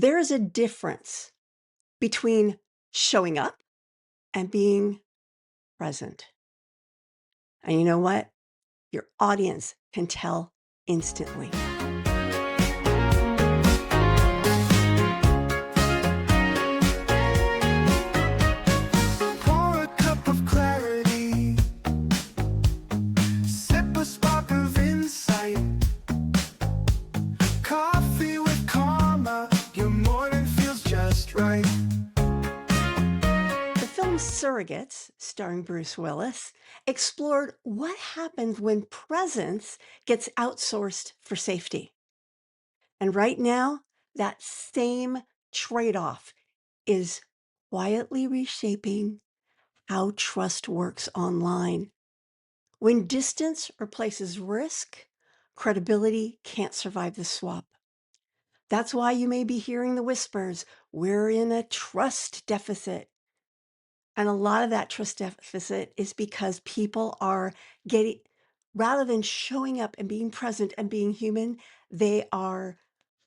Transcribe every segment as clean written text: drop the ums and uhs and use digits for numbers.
There's a difference between showing up and being present. And you know what? Your audience can tell instantly. Pour a cup of clarity, sip a spark of insight. Coffee with Carma, your morning feels just right. The film Surrogates, starring Bruce Willis, explored what happens when presence gets outsourced for safety. And right now, that same trade-off is quietly reshaping how trust works online. When distance replaces risk, credibility can't survive the swap. That's why you may be hearing the whispers, we're in a trust deficit. And a lot of that trust deficit is because people are getting, rather than showing up and being present and being human, they are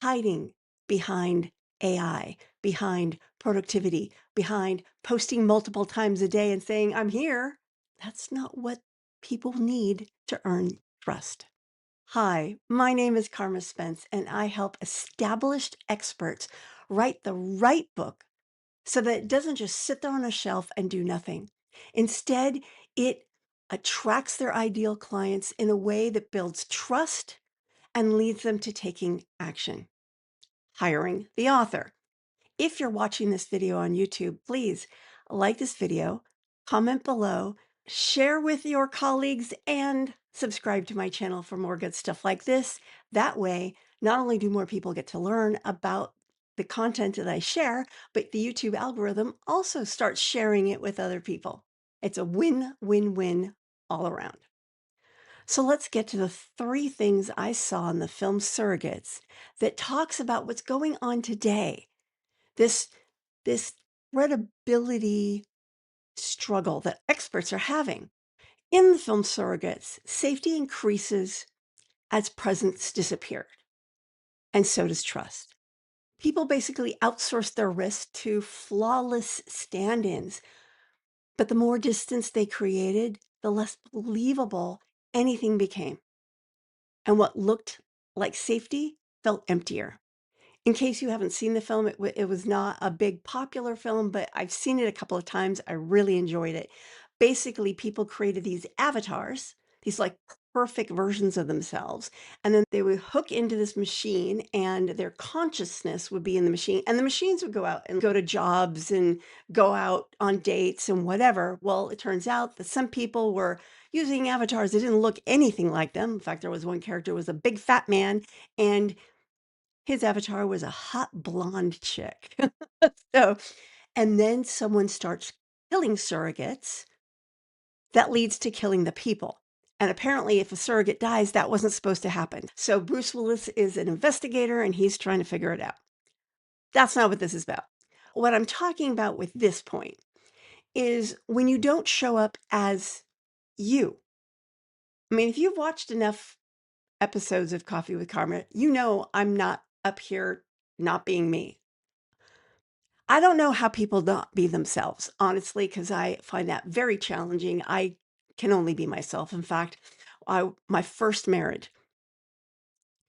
hiding behind AI, behind productivity, behind posting multiple times a day and saying, I'm here. That's not what people need to earn trust. Hi, my name is Carma Spence, and I help established experts write the right book so that it doesn't just sit there on a shelf and do nothing. Instead, it attracts their ideal clients in a way that builds trust and leads them to taking action. Hiring the author. If you're watching this video on YouTube, please like this video, comment below, share with your colleagues, and subscribe to my channel for more good stuff like this. That way, not only do more people get to learn about the content that I share, but the YouTube algorithm also starts sharing it with other people. It's a win-win-win all around. So let's get to the 3 things I saw in the film Surrogates that talks about what's going on today. This this credibility struggle that experts are having. In the film Surrogates, safety increases as presence disappeared, and so does trust. People basically outsource their risk to flawless stand-ins, but the more distance they created, the less believable anything became. And what looked like safety felt emptier. In case you haven't seen the film, it was not a big popular film, but I've seen it a couple of times. I really enjoyed it. Basically, people created these avatars, these like perfect versions of themselves, and then they would hook into this machine and their consciousness would be in the machine, and the machines would go out and go to jobs and go out on dates and whatever. Well, it turns out that some people were using avatars that didn't look anything like them. In fact, there was one character who was a big fat man, and his avatar was a hot blonde chick. So, and then someone starts killing surrogates. That leads to killing the people. And apparently, if a surrogate dies, that wasn't supposed to happen. So Bruce Willis is an investigator and he's trying to figure it out. That's not what this is about. What I'm talking about with this point is when you don't show up as you. I mean, if you've watched enough episodes of Coffee with Karma, you know I'm not up here not being me. I don't know how people not be themselves, honestly, because I find that very challenging. I can only be myself. In fact, my first marriage,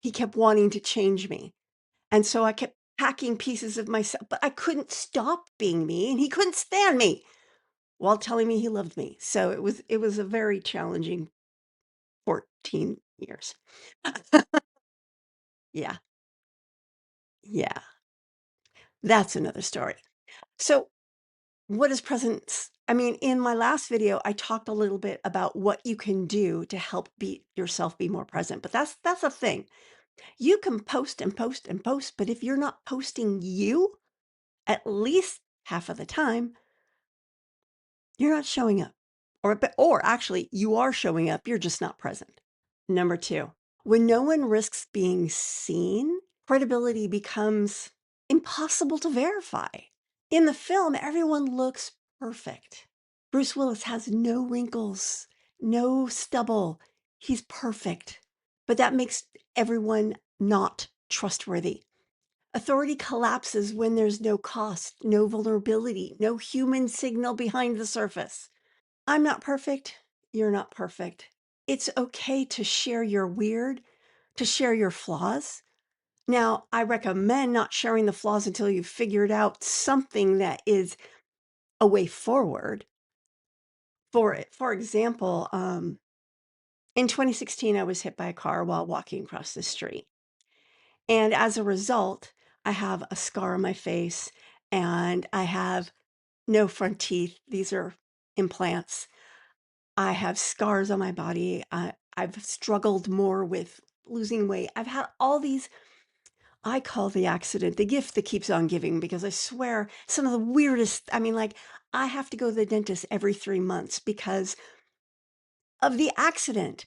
he kept wanting to change me. And so I kept packing pieces of myself, but I couldn't stop being me, and he couldn't stand me while telling me he loved me. So it was a very challenging 14 years. Yeah. Yeah. That's another story. So what is presence? I mean, in my last video, I talked a little bit about what you can do to help be yourself be more present. But that's a thing. You can post and post and post, but if you're not posting you at least half of the time, you're not showing up. Or actually, you are showing up, you're just not present. Number 2, when no one risks being seen, credibility becomes impossible to verify. In the film, everyone looks perfect. Bruce Willis has no wrinkles, no stubble. He's perfect. But that makes everyone not trustworthy. Authority collapses when there's no cost, no vulnerability, no human signal behind the surface. I'm not perfect. You're not perfect. It's okay to share your weird, to share your flaws. Now, I recommend not sharing the flaws until you've figured out something that is a way forward. For example, in 2016, I was hit by a car while walking across the street. And as a result, I have a scar on my face and I have no front teeth. These are implants. I have scars on my body. I've struggled more with losing weight. I've had all these, I call the accident the gift that keeps on giving because I swear some of the weirdest, I mean, like, I have to go to the dentist every 3 months because of the accident.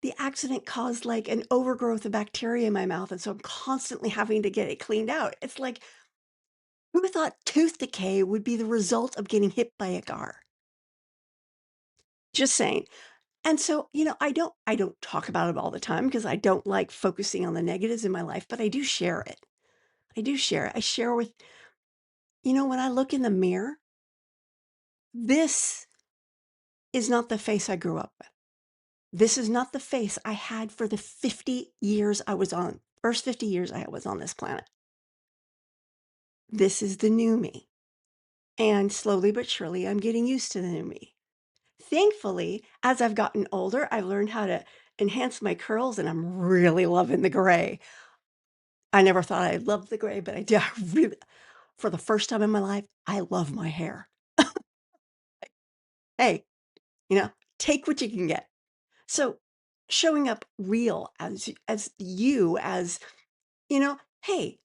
The accident caused like an overgrowth of bacteria in my mouth. And so I'm constantly having to get it cleaned out. It's like, who thought tooth decay would be the result of getting hit by a car? Just saying. And so, I don't talk about it all the time because I don't like focusing on the negatives in my life, but I do share it. I do share it. I share with, when I look in the mirror, this is not the face I grew up with. This is not the face I had for the 50 years I was on, first 50 years I was on this planet. This is the new me. And slowly but surely, I'm getting used to the new me. Thankfully, as I've gotten older, I've learned how to enhance my curls and I'm really loving the gray. I never thought I loved the gray, but I do. I really, for the first time in my life, I love my hair. Hey, you know, take what you can get. So showing up real as you, as, hey,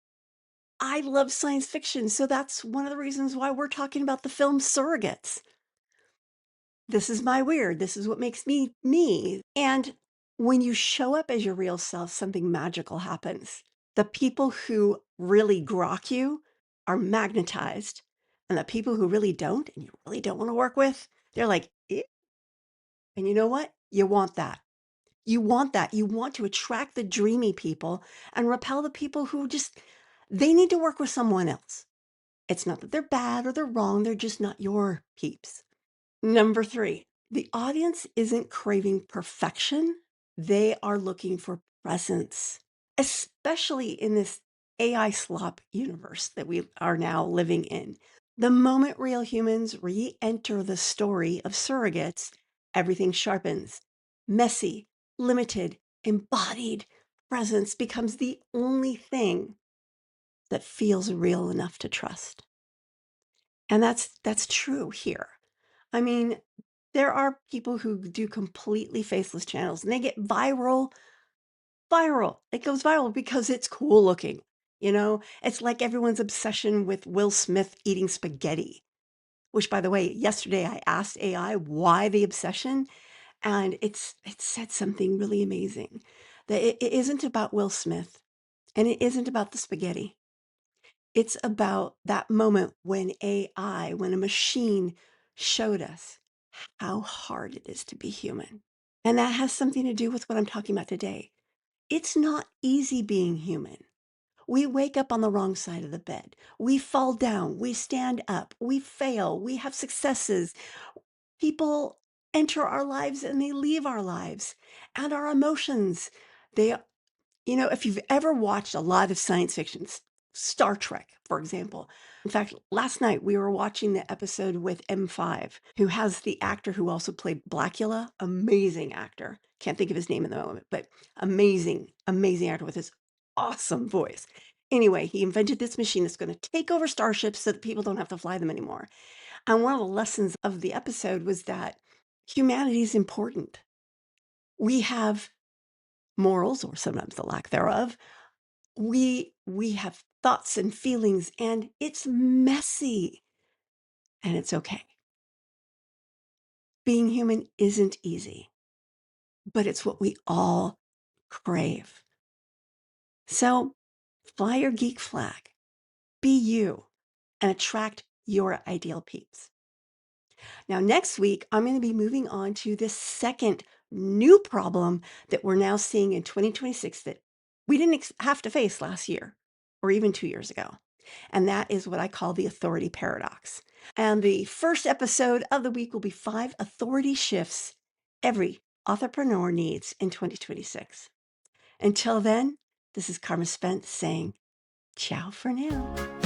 I love science fiction. So that's one of the reasons why we're talking about the film Surrogates. This is my weird. This is what makes me me. And when you show up as your real self, something magical happens. The people who really grok you are magnetized. And the people who really don't, and you really don't want to work with, they're like, "Eh." And you know what? You want that. You want that. You want to attract the dreamy people and repel the people who just, they need to work with someone else. It's not that they're bad or they're wrong. They're just not your peeps. Number 3, the audience isn't craving perfection. They are looking for presence, especially in this AI slop universe that we are now living in. The moment real humans re-enter the story of surrogates, everything sharpens. Messy, limited, embodied presence becomes the only thing that feels real enough to trust. And that's true here. I mean, there are people who do completely faceless channels and they get viral. It goes viral because it's cool looking. It's like everyone's obsession with Will Smith eating spaghetti, which by the way, yesterday I asked AI why the obsession and it said something really amazing that it isn't about Will Smith and it isn't about the spaghetti. It's about that moment when when a machine showed us how hard it is to be human. And that has something to do with what I'm talking about today. It's not easy being human. We wake up on the wrong side of the bed. We fall down. We stand up. We fail. We have successes. People enter our lives and they leave our lives. And our emotions, they if you've ever watched a lot of science fiction, Star Trek, for example. In fact, last night we were watching the episode with M5, who has the actor who also played Blackula, amazing actor. Can't think of his name in the moment, but amazing, amazing actor with his awesome voice. Anyway, he invented this machine that's going to take over starships so that people don't have to fly them anymore. And one of the lessons of the episode was that humanity is important. We have morals, or sometimes the lack thereof. We have thoughts and feelings and it's messy and it's okay. Being human isn't easy, but it's what we all crave. So fly your geek flag, be you, and attract your ideal peeps. Now, next week, I'm going to be moving on to this second new problem that we're now seeing in 2026 that we didn't have to face last year. or even 2 years ago. And that is what I call the authority paradox. And the first episode of the week will be 5 authority shifts every entrepreneur needs in 2026. Until then, this is Carma Spence saying ciao for now.